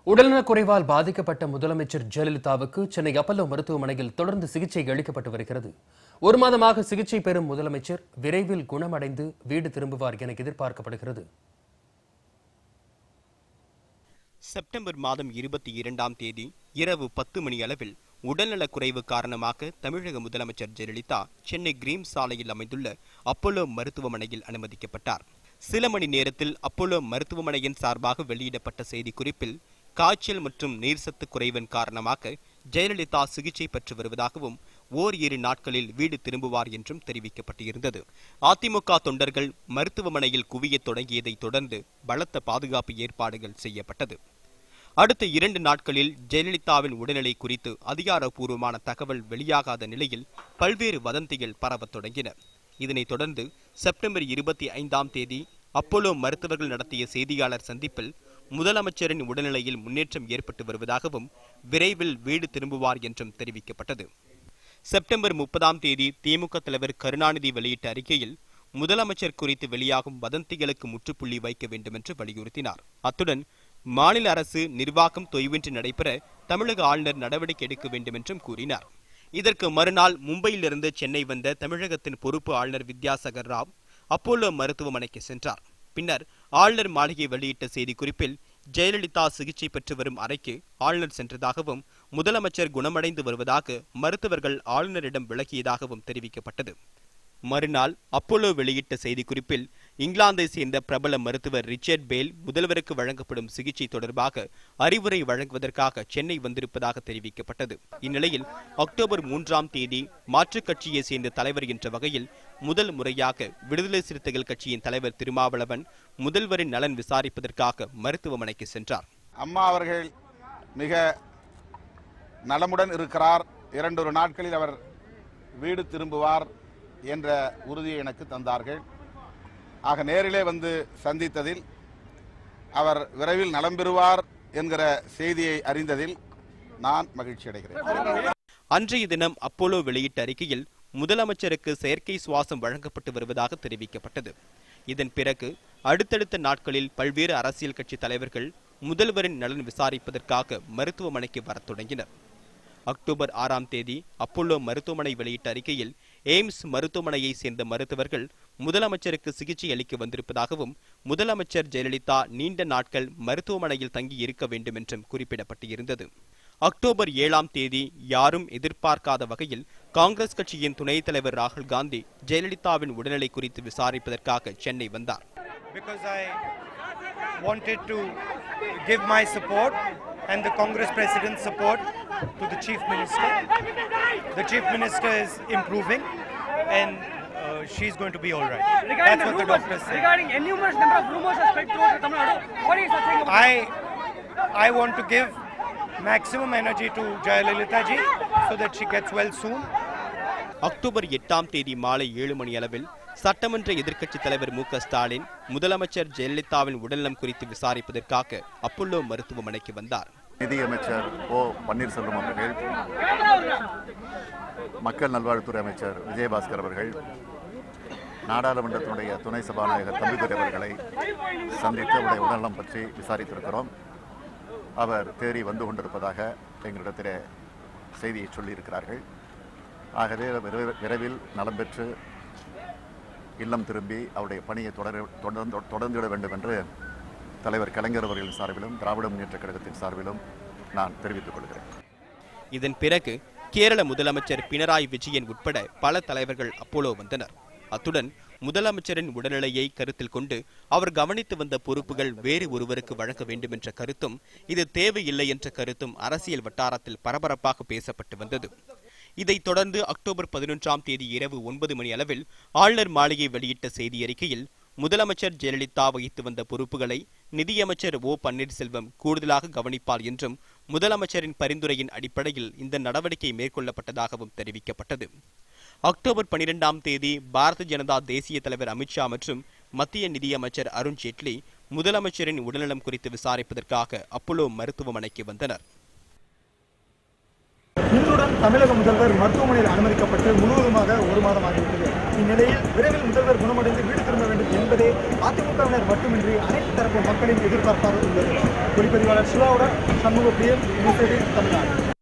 உடல்நலக் குறைவால் பாதிக்கப்பட்ட முதலமைச்சர் ஜெயலலிதாவுக்கு சென்னை அப்பல்லோ மருத்துவமனையில் தொடர்ந்து சிகிச்சை அளிக்கப்பட்டு வருகிறது. ஒரு மாதமாக சிகிச்சை பெறும் முதலமைச்சர் விரைவில் குணமடைந்து வீடு திரும்புவார் என எதிர்பார்க்கப்படுகிறது. செப்டம்பர் மாதம் 22ஆம் தேதி இரவு 10 மணி அளவில் உடல்நலக் குறைவு காரணமாக தமிழக முதலமைச்சர் ஜெயலலிதா சென்னை கிரீம் சாலையில் அமைந்துள்ள அப்பல்லோ மருத்துவமனையில் அனுமதிக்கப்பட்டார். சில மணி நேரத்தில் அப்பல்லோ மருத்துவமனையின் சார்பாக வெளியிடப்பட்ட செய்திக்குறிப்பில் காய்ச்சல் மற்றும் நீர்சத்து குறைவின் காரணமாக ஜெயலலிதா சிகிச்சை பெற்று வருவதாகவும் ஓரிரு நாட்களில் வீடு திரும்புவார் என்றும் தெரிவிக்கப்பட்டிருந்தது. அதிமுக தொண்டர்கள் மருத்துவமனையில் குவியத் தொடங்கியதை தொடர்ந்து பலத்த பாதுகாப்பு ஏற்பாடுகள் செய்யப்பட்டது. அடுத்த 2 நாட்களில் ஜெயலலிதாவின் உடல்நிலை குறித்து அதிகாரப்பூர்வமான தகவல் வெளியாகாத நிலையில் பல்வேறு வதந்திகள் பரவத் தொடங்கின. இதனைத் தொடர்ந்து செப்டம்பர் 25ஆம் தேதி அப்பல்லோ மருத்துவர்கள் நடத்திய செய்தியாளர் சந்திப்பில் முதலமைச்சரின் உடல்நிலையில் முன்னேற்றம் ஏற்பட்டு வருவதாகவும் விரைவில் வீடு திரும்புவார் என்றும் தெரிவிக்கப்பட்டது. செப்டம்பர் 30ஆம் தேதி திமுக தலைவர் கருணாநிதி வெளியிட்ட அறிக்கையில் முதலமைச்சர் குறித்து வெளியாகும் வதந்திகளுக்கு முற்றுப்புள்ளி வைக்க வேண்டும் என்று வலியுறுத்தினார். அத்துடன் மாநில அரசு நிர்வாகம் தொய்வின்றி நடைபெற தமிழக ஆளுநர் நடவடிக்கை எடுக்க வேண்டும் என்றும் கூறினார். இதற்கு மறுநாள் மும்பையிலிருந்து சென்னை வந்த தமிழகத்தின் பொறுப்பு ஆளுநர் வித்யாசாகர் ராவ் அப்பல்லோ மருத்துவமனைக்கு சென்றார். பின்னர் ஆளுநர் மாளிகை வெளியிட்ட செய்திக்குறிப்பில் ஜெயலலிதா சிகிச்சை பெற்று வரும் அறைக்கு ஆளுநர் சென்றதாகவும் முதலமைச்சர் குணமடைந்து வருவதாக மருத்துவர்கள் ஆளுநரிடம் விளக்கியதாகவும் தெரிவிக்கப்பட்டது. மறுநாள் அப்பல்லோ வெளியிட்ட செய்திக்குறிப்பில் இங்கிலாந்தை சேர்ந்த பிரபல மருத்துவர் ரிச்சர்ட் பேல் முதல்வருக்கு வழங்கப்படும் சிகிச்சை தொடர்பாக அறிவுரை வழங்குவதற்காக சென்னை வந்திருப்பதாக தெரிவிக்கப்பட்டது. இந்நிலையில் அக்டோபர் 3ஆம் தேதி மாற்றுக் கட்சியை சேர்ந்த தலைவர் என்ற வகையில் முதல் முறையாக விடுதலை சிறுத்தைகள் கட்சியின் தலைவர் திருமாவளவன் முதல்வரின் நலன் விசாரிப்பதற்காக மருத்துவமனைக்கு சென்றார். அம்மா அவர்கள் மிக நலமுடன் இருக்கிறார், 2 நாட்களில் அவர் வீடு திரும்புவார் என்ற உறுதியை எனக்கு தந்தார்கள். ஆக நேரிலே வந்து சந்தித்ததில் அவர் விரைவில் நலம் பெறுவார் என்கிற செய்தியை அறிந்ததில் நான் மகிழ்ச்சி அடைகிறேன். அன்றைய தினம் அப்பல்லோ வெளியிட்ட அறிக்கையில் முதலமைச்சருக்கு செயற்கை சுவாசம் வழங்கப்பட்டு வருவதாக தெரிவிக்கப்பட்டது. இதன் பிறகு அடுத்தடுத்த நாட்களில் பல்வேறு அரசியல் கட்சி தலைவர்கள் முதல்வரின் நலன் விசாரிப்பதற்காக மருத்துவமனைக்கு வரத் தொடங்கினர். அக்டோபர் 6ஆம் தேதி அப்பல்லோ மருத்துவமனை வெளியிட்ட அறிக்கையில் எய்ம்ஸ் மருத்துவமனையை சேர்ந்த மருத்துவர்கள் முதலமைச்சருக்கு சிகிச்சை அளிக்க வந்திருப்பதாகவும் முதலமைச்சர் ஜெயலலிதா நீண்ட நாட்கள் மருத்துவமனையில் தங்கி இருக்க வேண்டும் என்றும் குறிப்பிடப்பட்டிருந்தது. அக்டோபர் 7ஆம் தேதி யாரும் எதிர்பார்க்காத வகையில் காங்கிரஸ் கட்சியின் துணைத் தலைவர் ராகுல் காந்தி ஜெயலலிதாவின் உடல்நிலை குறித்து விசாரிப்பதற்காக சென்னை வந்தார். Wanted to give my support and the Congress President's support to the Chief Minister. The Chief Minister is improving and she's going to be all right. That's what the doctors say. Regarding numerous number of rumors are spread throughout Tamil Nadu, what is the thing about I want to give maximum energy to Jayalalitha ji so that she gets well soon. October 8ஆம் தேதி மாலை 7 மணி அளவில் சட்டமன்ற எதிர்க்கட்சித் தலைவர் மு.க. ஸ்டாலின் முதலமைச்சர் ஜெயலலிதாவின் உடல்நலம் குறித்து விசாரிப்பதற்காக அப்பல்லோ மருத்துவமனைக்கு வந்தார். நிதியமைச்சர் ஓ. பன்னீர்செல்வம் அவர்கள், மக்கள் நல்வாழ்வுத்துறை அமைச்சர் விஜயபாஸ்கர் அவர்கள், நாடாளுமன்றத்தினுடைய துணை சபாநாயகர் தம்பிதுரை அவர்களை சந்தித்து அவருடைய உடல்நலம் பற்றி விசாரித்திருக்கிறோம். அவர் தேறி வந்து கொண்டிருப்பதாக எங்களிடத்திலே செய்தியை சொல்லியிருக்கிறார்கள். ஆகவே விரைவில் நலம் பெற்று இல்லம் திரும்பி அவருடைய பணியை தொடர்ந்திட வேண்டும் என்று தலைவர் கலைஞர் அவர்களின் சார்பிலும் திராவிட முன்னேற்றக் கழகத்தின் சார்பிலும் நான் தெரிவித்துக் கொள்கிறேன். இதன் பிறகு கேரள முதலமைச்சர் பினராயி விஜயன் உட்பட பல தலைவர்கள் அப்பல்லோ வந்தனர். அத்துடன் முதலமைச்சரின் உடல்நிலையை கருத்தில் கொண்டு அவர் கவனித்து வந்த பொறுப்புகள் வேறு ஒருவருக்கு வழங்க வேண்டும் என்ற கருத்தும் இது தேவையில்லை என்ற கருத்தும் அரசியல் வட்டாரத்தில் பரபரப்பாக பேசப்பட்டு வந்தது. இதைத் தொடர்ந்து அக்டோபர் 11ஆம் தேதி இரவு 9 மணி அளவில் ஆளுநர் மாளிகை வெளியிட்ட செய்தி அறிக்கையில் முதலமைச்சர் ஜெயலலிதா வகித்து வந்த பொறுப்புகளை நிதியமைச்சர் ஓ. பன்னீர்செல்வம் கூடுதலாக கவனிப்பார் என்றும் முதலமைச்சரின் பரிந்துரையின் அடிப்படையில் இந்த நடவடிக்கை மேற்கொள்ளப்பட்டதாகவும் தெரிவிக்கப்பட்டது. அக்டோபர் 12ஆம் தேதி பாரதிய ஜனதா தேசிய தலைவர் அமித்ஷா மற்றும் மத்திய நிதியமைச்சர் அருண் ஜேட்லி முதலமைச்சரின் உடல்நலம் குறித்து விசாரிப்பதற்காக அப்பல்லோ மருத்துவமனைக்கு வந்தனர். இன்றுடன் தமிழக முதல்வர் மருத்துவமனையில் அனுமதிக்கப்பட்டு முழுவதுமாக 1 மாதம் ஆகிவிட்டது. இந்நிலையில் விரைவில் முதல்வர் குணமடைந்து வீடு திரும்ப வேண்டும் என்பதே அதிமுகவினர் மட்டுமின்றி அனைத்து தரப்பு மக்களின் எதிர்பார்ப்பாக உள்ளது. ஒளிப்பதிவாளர் சிவாவுடன் சண்முக பிரியன், நியூஸ் 18 தமிழ்நாடு.